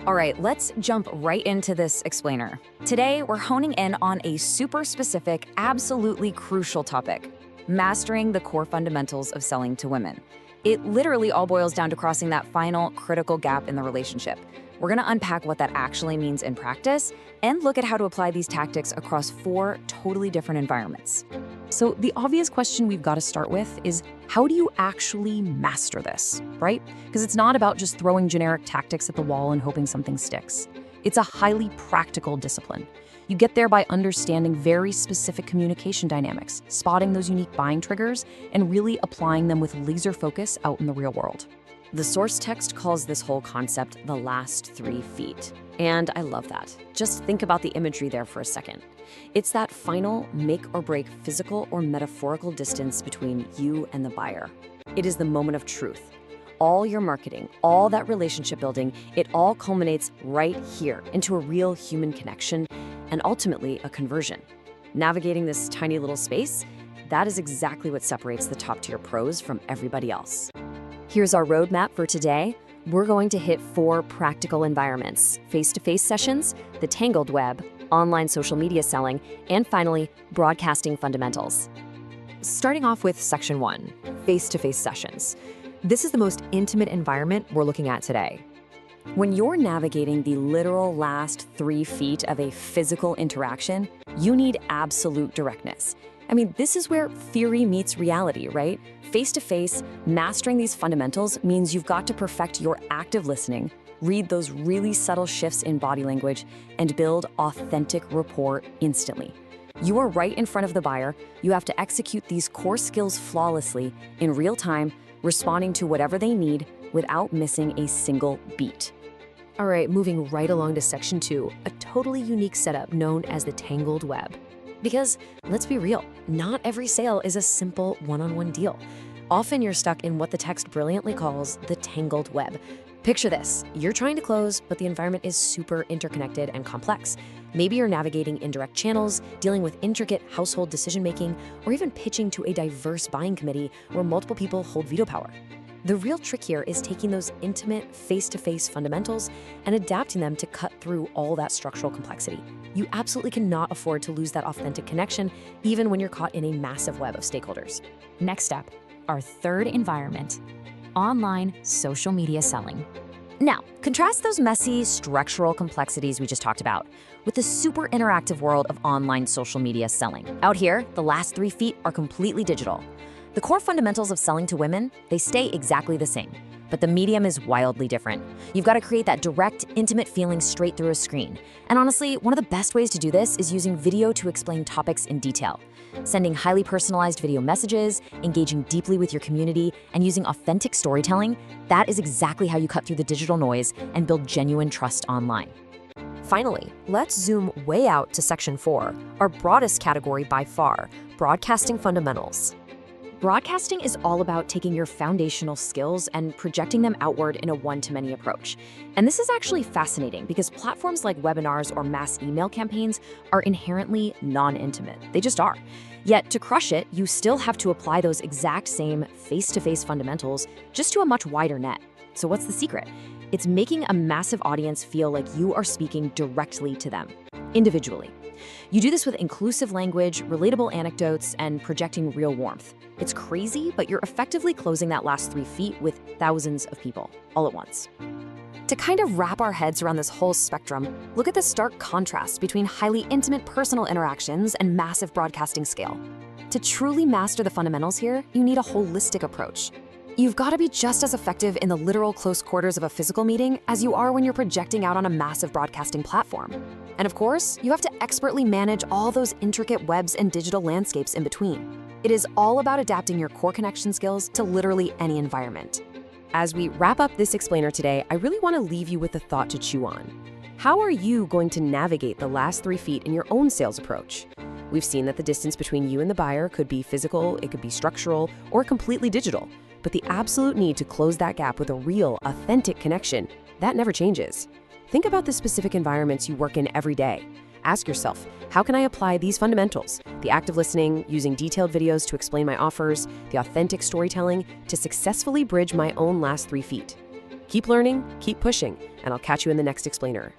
All right, let's jump right into this explainer. Today, we're honing in on a super specific, absolutely crucial topic: mastering the core fundamentals of selling to women. It literally all boils down to crossing that final critical gap in the relationship. We're gonna unpack what that actually means in practice and look at how to apply these tactics across 4 totally different environments. So the obvious question we've got to start with is, how do you actually master this, right? Because it's not about just throwing generic tactics at the wall and hoping something sticks. It's a highly practical discipline. You get there by understanding very specific communication dynamics, spotting those unique buying triggers, and really applying them with laser focus out in the real world. The source text calls this whole concept the last 3 feet. And I love that. Just think about the imagery there for a second. It's that final make or break physical or metaphorical distance between you and the buyer. It is the moment of truth. All your marketing, all that relationship building, it all culminates right here into a real human connection and ultimately a conversion. Navigating this tiny little space, that is exactly what separates the top tier pros from everybody else. Here's our roadmap for today. We're going to hit 4 practical environments: face-to-face sessions, the tangled web, online social media selling, and finally, broadcasting fundamentals. Starting off with section 1, face-to-face sessions. This is the most intimate environment we're looking at today. When you're navigating the literal last 3 feet of a physical interaction, you need absolute directness. I mean, this is where theory meets reality, right? Face-to-face, mastering these fundamentals means you've got to perfect your active listening, read those really subtle shifts in body language, and build authentic rapport instantly. You are right in front of the buyer. You have to execute these core skills flawlessly in real time, responding to whatever they need without missing a single beat. All right, moving right along to section 2, a totally unique setup known as the tangled web. Because let's be real, not every sale is a simple one-on-one deal. Often you're stuck in what the text brilliantly calls the tangled web. Picture this: you're trying to close, but the environment is super interconnected and complex. Maybe you're navigating indirect channels, dealing with intricate household decision-making, or even pitching to a diverse buying committee where multiple people hold veto power. The real trick here is taking those intimate face-to-face fundamentals and adapting them to cut through all that structural complexity. You absolutely cannot afford to lose that authentic connection, even when you're caught in a massive web of stakeholders. Next up, our third environment: online social media selling. Now, contrast those messy structural complexities we just talked about with the super interactive world of online social media selling. Out here, the last 3 feet are completely digital. The core fundamentals of selling to women, they stay exactly the same, but the medium is wildly different. You've got to create that direct, intimate feeling straight through a screen. And honestly, one of the best ways to do this is using video to explain topics in detail. Sending highly personalized video messages, engaging deeply with your community, and using authentic storytelling, that is exactly how you cut through the digital noise and build genuine trust online. Finally, let's zoom way out to section 4, our broadest category by far: broadcasting fundamentals. Broadcasting is all about taking your foundational skills and projecting them outward in a one-to-many approach. And this is actually fascinating because platforms like webinars or mass email campaigns are inherently non-intimate. They just are. Yet to crush it, you still have to apply those exact same face-to-face fundamentals just to a much wider net. So what's the secret? It's making a massive audience feel like you are speaking directly to them, individually. You do this with inclusive language, relatable anecdotes, and projecting real warmth. It's crazy, but you're effectively closing that last 3 feet with thousands of people all at once. To kind of wrap our heads around this whole spectrum, look at the stark contrast between highly intimate personal interactions and massive broadcasting scale. To truly master the fundamentals here, you need a holistic approach. You've got to be just as effective in the literal close quarters of a physical meeting as you are when you're projecting out on a massive broadcasting platform. And of course, you have to expertly manage all those intricate webs and digital landscapes in between. It is all about adapting your core connection skills to literally any environment. As we wrap up this explainer today, I really want to leave you with a thought to chew on. How are you going to navigate the last 3 feet in your own sales approach? We've seen that the distance between you and the buyer could be physical, it could be structural, or completely digital. But the absolute need to close that gap with a real, authentic connection, that never changes. Think about the specific environments you work in every day. Ask yourself, how can I apply these fundamentals, the active listening, using detailed videos to explain my offers, the authentic storytelling, to successfully bridge my own last 3 feet? Keep learning, keep pushing, and I'll catch you in the next explainer.